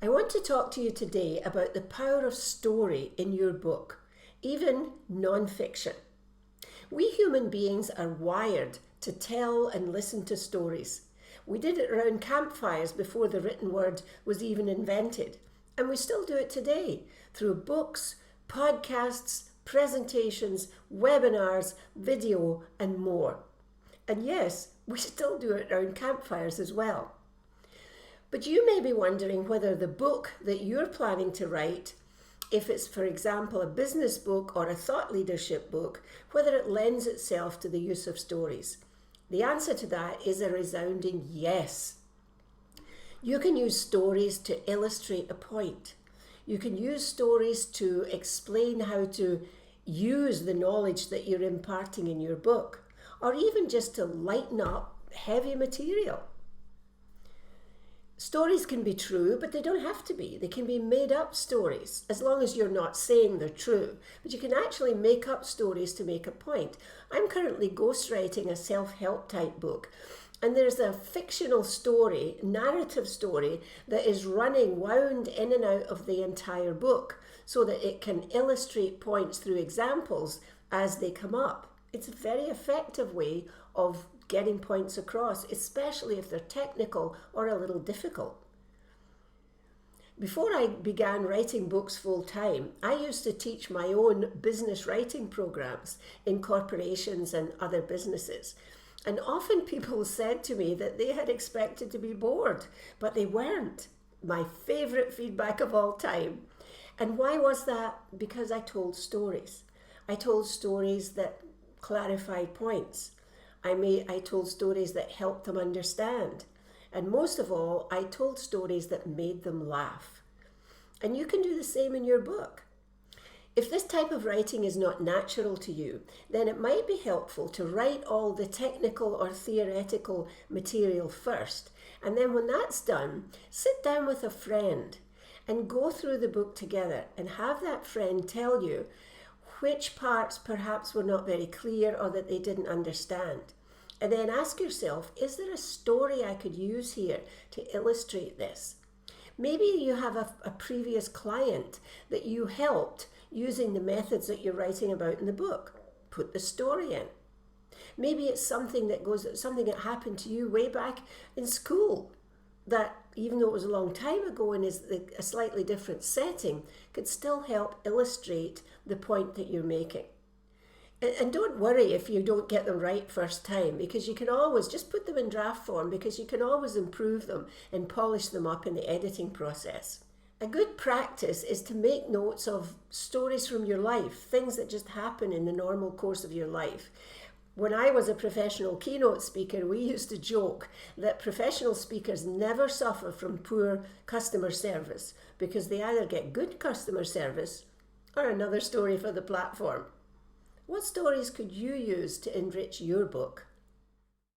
I want to talk to you today about the power of story in your book, even non-fiction. We human beings are wired to tell and listen to stories. We did it around campfires before the written word was even invented, and we still do it today through books, podcasts, presentations, webinars, video, and more. And yes, we still do it around campfires as well. But you may be wondering whether the book that you're planning to write, if it's, for example, a business book or a thought leadership book, whether it lends itself to the use of stories. The answer to that is a resounding yes. You can use stories to illustrate a point. You can use stories to explain how to use the knowledge that you're imparting in your book, or even just to lighten up heavy material. Stories can be true, but they don't have to be. They can be made up stories, as long as you're not saying they're true. But you can actually make up stories to make a point. I'm currently ghostwriting a self-help type book, and there's a fictional story, narrative story, that is running wound in and out of the entire book so that it can illustrate points through examples as they come up. It's a very effective way of getting points across, especially if they're technical or a little difficult. Before I began writing books full time, I used to teach my own business writing programs in corporations and other businesses. And often people said to me that they had expected to be bored, but they weren't. My favorite feedback of all time. And why was that? Because I told stories. I told stories that clarified points. I told stories that helped them understand. And most of all, I told stories that made them laugh. And you can do the same in your book. If this type of writing is not natural to you, then it might be helpful to write all the technical or theoretical material first. And then when that's done, sit down with a friend and go through the book together and have that friend tell you which parts perhaps were not very clear or that they didn't understand. And then ask yourself, is there a story I could use here to illustrate this? Maybe you have a previous client that you helped using the methods that you're writing about in the book. Put the story in. Maybe it's something that happened to you way back in school that, even though it was a long time ago and is a slightly different setting, could still help illustrate the point that you're making. And don't worry if you don't get them right first time, because you can always just put them in draft form, because you can always improve them and polish them up in the editing process. A good practice is to make notes of stories from your life, things that just happen in the normal course of your life. When I was a professional keynote speaker, we used to joke that professional speakers never suffer from poor customer service because they either get good customer service or another story for the platform. What stories could you use to enrich your book?